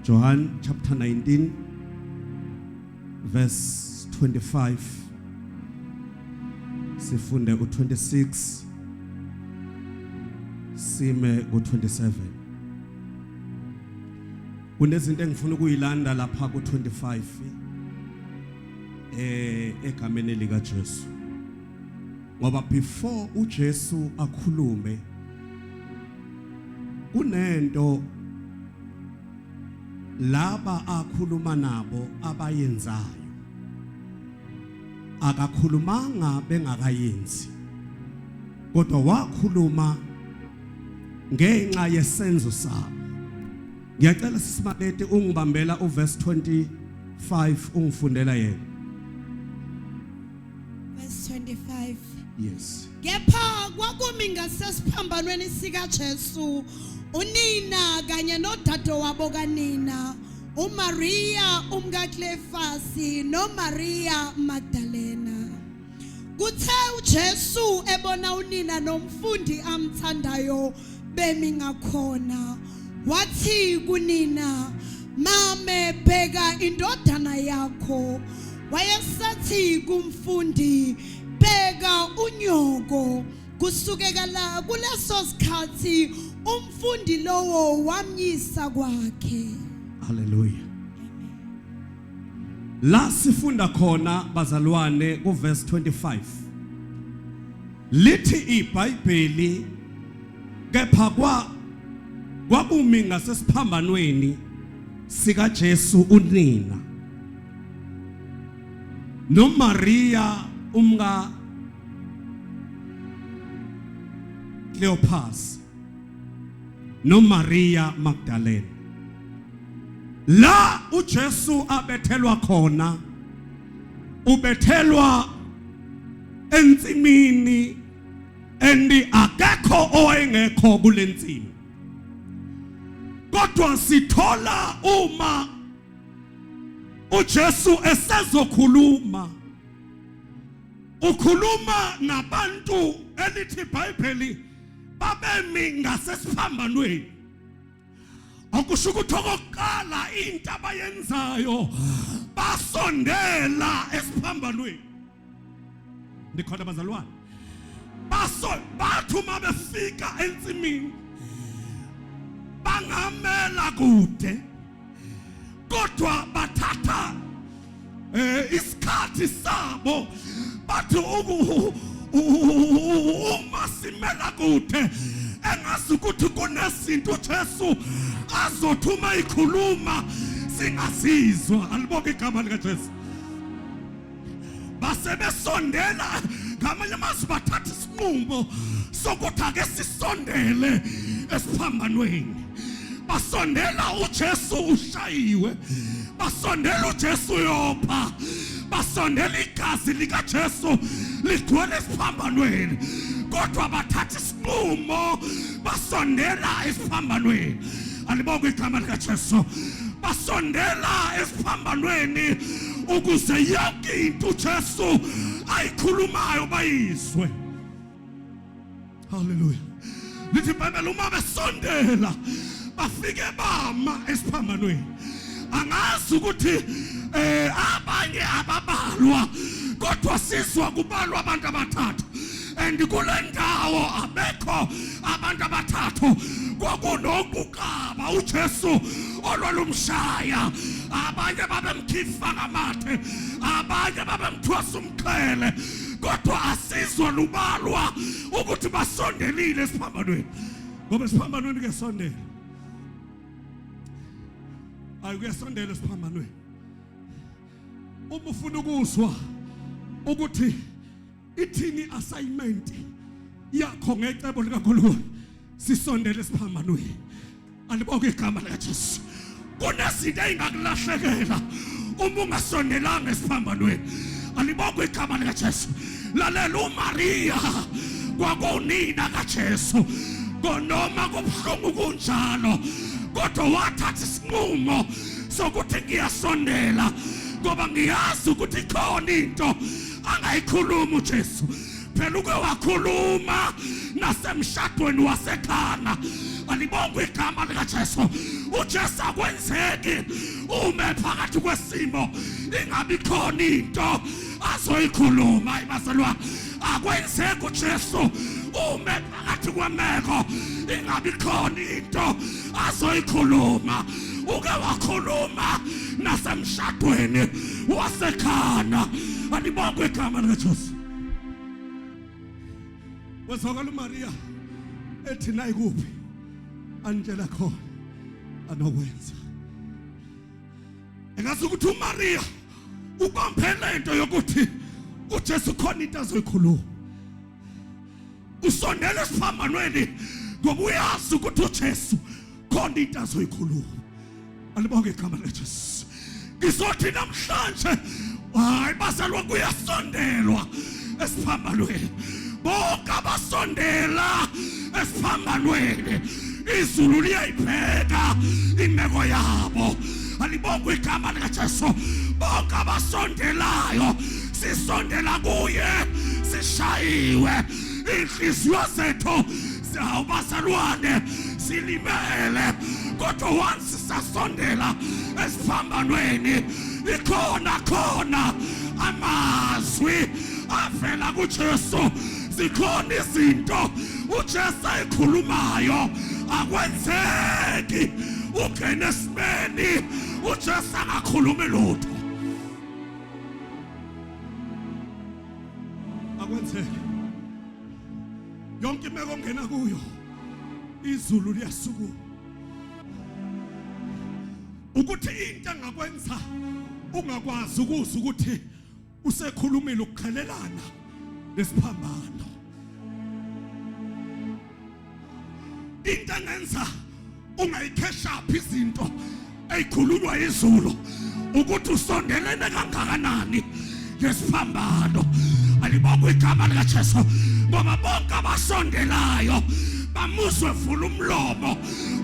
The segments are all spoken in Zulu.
John chapter 19 verse 25 sifunde u26 sime ku27. Kunezinto engifuna ukuyilanda lapha ku25 egameni lika Jesu. Ngoba before uJesu akhulume kunento laba akhuluma nabo abayenzayo akakhulumanga bengakayenzi kodwa wakhuluma ngenxa yesenzo sabo. Ngiyacela sisimalete ungibambela uverse 25 ungifundela yena. Verse 25. Yes. Kepha kwakumi ngasesiphambanweni sika Jesu unina kanye nodadewabo kanina uMaria umkaKlefasi noMaria Magdalena. Kuthe uJesu ebona unina nomfundi amthandayo bemi ngakhona wathi kunina, mame bheka indodana yakho. Wayesathi kumfundi, bheka unyoko. Kusukela kuleso sikhathi umfundi lowo wamyisa kwakhe. Hallelujah. La sifunda khona bazalwane ku verse 25. Lithi iBhayibheli kepha kwakumi ngasesiphambanweni sika Jesu unina noMaria umka Cleopas noMaria Magdalene. La uJesu abethelwa khona ubethelwa entsimini endi akekho owayengekho kulensimi. Kodwa sithola uma uJesu esezokhuluma ukhuluma nabantu elithi iBhayibheli babemi ngasesiphambanweni. Akusho ukuthi okokuqala into abayenzayo basondela esiphambanweni. Ndikhona bazalwane. Bathu uma befika entsimini bangamela kude kodwa bathatha isikhathi sabo bathi uma simela kude engazi ukuthi kunezinto uJesu azothuma ikhuluma singasizwa. Alibonke igama lika Jesu. Basebesondela ngamanye amazwi bathatha isinqumo sokuthi ake sisondele esiphambanweni. Basondela uJesu ushayiwe, basondela uJesu yopha, basondela igazi lika Jesu ligcwele esiphambanweni. Kodwa bathatha isinqumo basondela esiphambanweni. Alibonke igama lika Jesu. Basondela esiphambanweni ukuze yonke into uJesu ayikhulumayo bayizwe. Hallelujah. Lithi iBhayibheli uma besondela bafike bama esiphambanweni. Angazi ukuthi abanye ababalwa kodwa sizwa kubalwa abantu abathathu. And kule ndawo abekho abantu abathathu. Kwakunokukaba uJesu olwalumshaya. Abanye babemkhifa ngamathe, abanye babemthwasa umqhele. Kodwa asizwa lubalwa ukuthi basondelile esiphambanweni. Ngoba esiphambanweni ke sondela. Ayukesondela esiphambanweni. Uma ufuna ukuzwa ukuthi ithini assignment yakho ngecebo likaNkulunkulu sisondele esiphambanweni. Alibonke igama lika Jesu. Kunezinto engakulahlekela uma ungasondelanga esiphambanweni. Alibonke igama lika Jesu. Lalela uMaria kwakunina kaJesu. Konoma kubhlungu kunjalo kodwa wathatha isinqumo sokuthi ngiyasondela ngoba ngiyazi ukuthi khona into angayikhuluma uJesu. Phela uke wakhuluma nasemshadweni wasekhana. Alibonge igama likaJesu. uJesu akwenzeki ume phakathi kwesimo ingabi khona into azoyikhuluma. Bazalwane, akwenzeki uJesu ume phakathi kwemeko ingabi khona into azoyikhuluma. Uke wakhuluma nasemshadweni wasekhana. Alibonge igama likaJesu. Wezwakala uMaria ethi nayi kuphi anitshela khona anokwenza. Engazi ukuthi uMaria ubamphele into yokuthi uJesu khona into azoyikhuluma. Usondela esiphambanweni ngoba uyazi ukuthi uJesu khona into azoyikhuluma. Alibonge igama likaJesu. Ngizothi namhlanje hayi bazalwa kuyasondelwa esiphambanweni. Bonke abasondela esiphambanweni izulu liyayibheka imeko yabo. Alibonge igama likaJesu. Bonke abasondelayo sisondela kuye sishayiwe. Inhliziyo zethu bazalwane silimele kodwa once sasondela esiphambanweni ikhona amazwi avela kuJesu. Zikhona izinto uJesu ayikhulumayo akwenzeki ungene esimeni uJesu angakhulumi lutho. Akwenzeki yonke imeko ongena kuyo izulu liyasukuma. Ukuthi into engakwenza ungakwazi ukuzwa ukuthi usekhulumile ukukhelelana nesiphambano. Into engenza ungayikheshaphi izinto ezikhulunywa izulu ukuthi usondelene kangakanani nesiphambano. Alibonge igama likaJesu ngoba bonke abasondelayo bamuzwe vula umlomo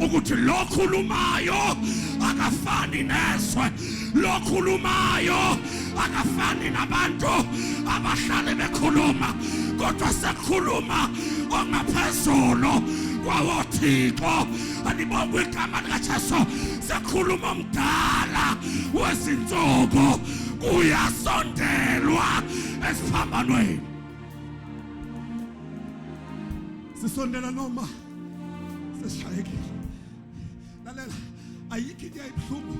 ukuthi lo khulumayo akafani neswe. Lo khulumayo akafani nabantu abahlale bekhuluma kodwa sekhuluma ongaphezulu kwawoThixo. Alibonge igama likaJesu. Sekhuluma umdala wezinsuku kuyasondelwa esiphambanweni. Sisondela noma sesishayekile. Lalela, ayikho into eyibuhlungu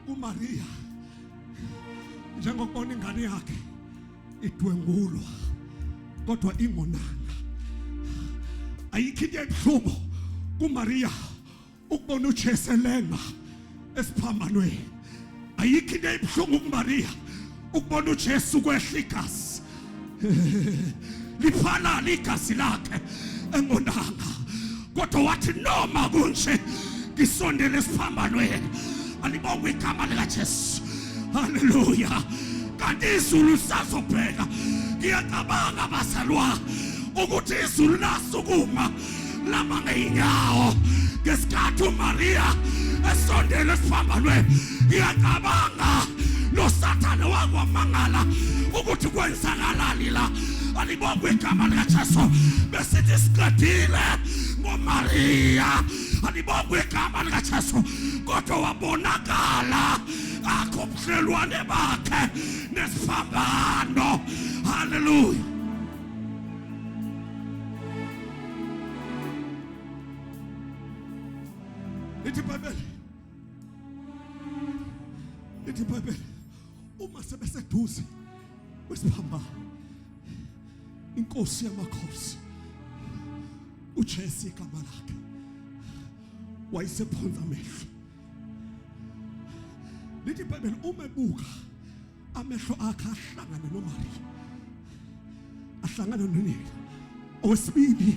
kuMaria njengokubona ingane yakhe idwengulwa kodwa ingonanga. Ayikho into eyibuhlungu kuMaria ukubona uJesu elenga esiphambanweni. Ayikho into eyibuhlungu kuMaria ukubona uJesu kwehla igazi liphala igazi lakhe engonanga kodwa wathi noma kunje ngisondele esiphambanweni. Alibonge igama likaJesu. Haleluya. Kanti izulu lisazobheka. Ngiyacabanga bazalwa ukuthi izulu lasukuma lama ngeenyawo ngesikhathi uMaria esondele esiphambanweni. Ngiyacabanga noSathane wakwamangala ukuthi kwenzakalani la. Alibonge igama likaJesu. Besithi siqedile ngoMaria. Alibonge igama likaJesu. Kodwa wabonakala akho ubudlelwane bakhe nesiphambano. Haleluya. Lithi iBhayibheli uma sebeseduze kwesiphambano inkosi yamakhosi uJesu igama lakhe wayesephonza amehlo. Lithi iBhayibheli uma ebuka amehlo akhe ahlangana noMaria, ahlangana nonina. Owesibili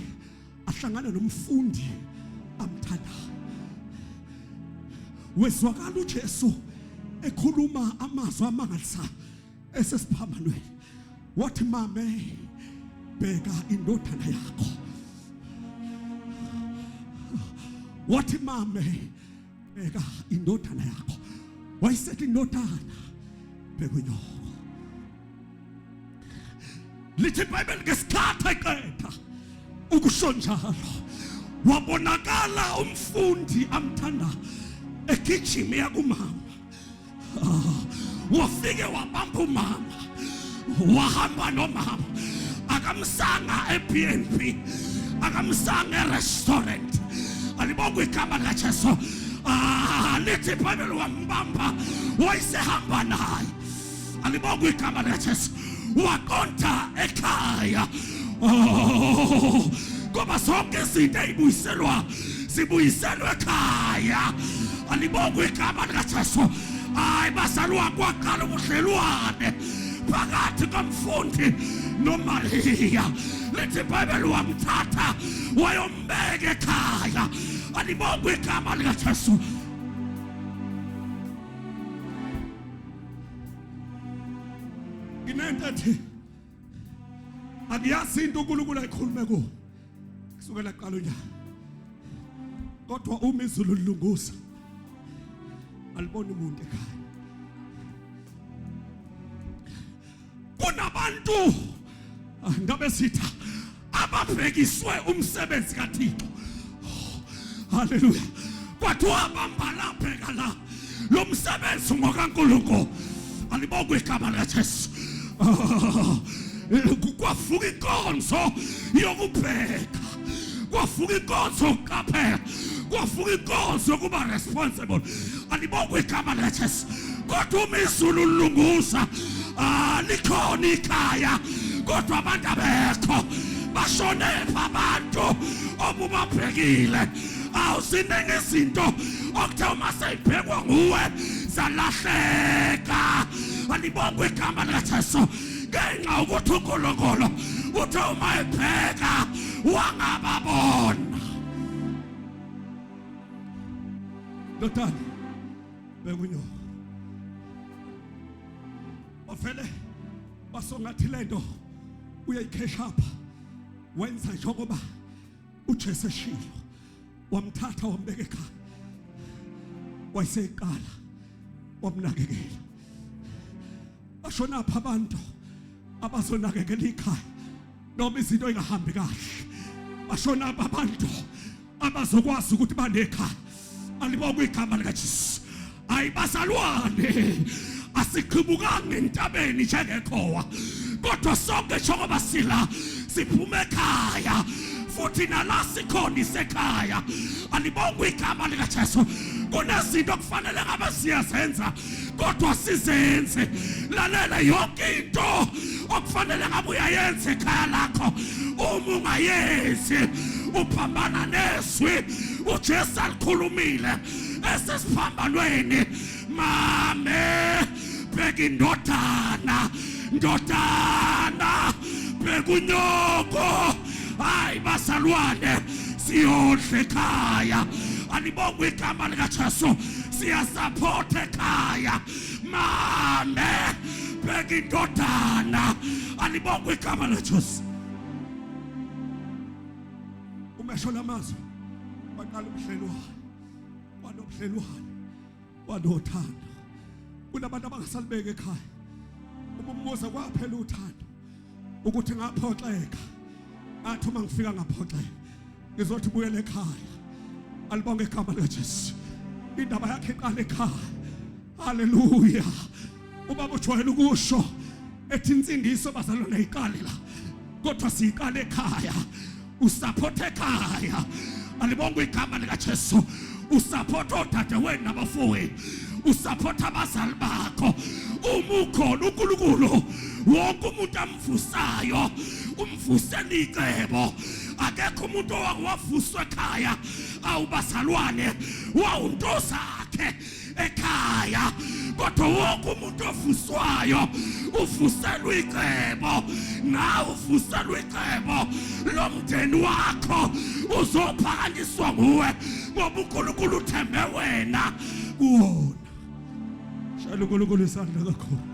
ahlangana nomfundi amthandayo. Wezwakala uJesu ekhuluma amazwi amangalisayo esesiphambanweni. Wathi mame bheka indodana yakho. Wathi mame bheka indodana yakho. Wayisethi indodana bheka unyoko. Lithi iBhayibheli ngesikhathi eqeda ukusho njalo wabonakala umfundi amthanda egijima kumama. Wafike wabamba umama, wahamba nomama, akamsanga eBNB, akamsanga erestaurant. Alibonga igama likaJesu. Lithi iBhayibheli wambamba wayesehamba naye. Alibonga igama likaJesu. Waqonda ekhaya. Ngoba sonke izinto ezibuyiselwa sibuyiselwe ekhaya. Alibonga igama likaJesu. Hayi basalwa kwaqala ubudlelwane phakathi komfundi noMaria. Lithi iBhayibheli wamthatha wayombeka ekhaya. Alibonga igama likaJesu. Nginentethe akuyazi into uNkulunkulu ayikhulume kuyo kusukela kuqala unyaka, kodwa uma izulu lilunguza alibona umuntu ekhaya. Kunabantu ngabe sitha ababhekiswe umsebenzi kaThixo. Haleluya. Kwathiwa bamba lapha la lo msebenzi ngokaNkulunkulu. Alibonga igama likaJesu. Kwavuka inkonzo yokubheka, kwavuka inkonzo yokuqaphela, kwavuka inkonzo yokuba responsible. Alibonga igama likaJesu. Kodwa uma izulu lilunguza likhona ikhaya, kodwa abantu abekho bashone abantu obubabhekile. Awuziningi izinto okuthe uma seyibhekwa nguwe zalahleka. Alibonga igama likaJesu. Ngenxa ukuthi uNkulunkulu uthe uma ebheka wangababona. Dotani bekunyo ofele basongathi lento uyayikhesha apha, wenza njengoba uJesu eshilo. Wamthatha wambeka ekhaya, wayeseqala wamnakekela. Bashona apha abantu abazonakekela ikhaya noma izinto engahambi kahle. Bashona apha abantu abazokwazi ukuthi banekhaya. Alibonga igama likaJesu. Ayibasalwane asiqhubukanga entabeni njengekhowa, kodwa sonke njengoba sila siphuma ekhaya futhi nalasikhona isekhaya. Alibonga igama likaJesu. Kunezinto kufanele ngabe siyazenza kodwa sizenze. Lalela yonke into okufanele ngabe uyayenza ekhaya lakho. Uma ungayenzi uphambana nezwi uJesu alikhulumile esesiphambanweni. Mame bheka indodana, ndodana bheka unyoko. Hayi basalwane siyodla ekhaya. Alibonga igama likaJesu. Siyasupport ekhaya. Mame bheka indodana. Alibonga igama likaJesu. Umesho lamazwi baqala ubudlelwane, wanobudlelwane, wanothando. Kunabantu abangasalibeka ekhaya. Umbuzo kwaphela uthando ukuthi ngaphoxeka. Athi uma ngifika ngaphoxeka ngizothi buyele ekhaya. Alibonga igama likaJesu. Indaba yakhe iqala ekhaya. Haleluya. Ubaba ujwayele ukusho ethi insindiso bazalwane ayiqali la, kodwa siyiqala ekhaya. Usupport ekhaya. Alibonga igama likaJesu. Usupport odadewenu nabafowenu, usupport abazali bakho. Uma ukhona uNkulunkulu wonke umuntu amvusayo umvusela icebo. Akekho umuntu owavuswa ekhaya awubasalwane wawunto zakhe ekhaya, kodwa wonke umuntu ovuswayo uvuselwa icebo. Nawe uvuselwa icebo lomndeni wakho uzophakanyiswa nguwe ngoba uNkulunkulu uthembe wena kuwona. Shalo uNkulunkulu isandla kakhulu.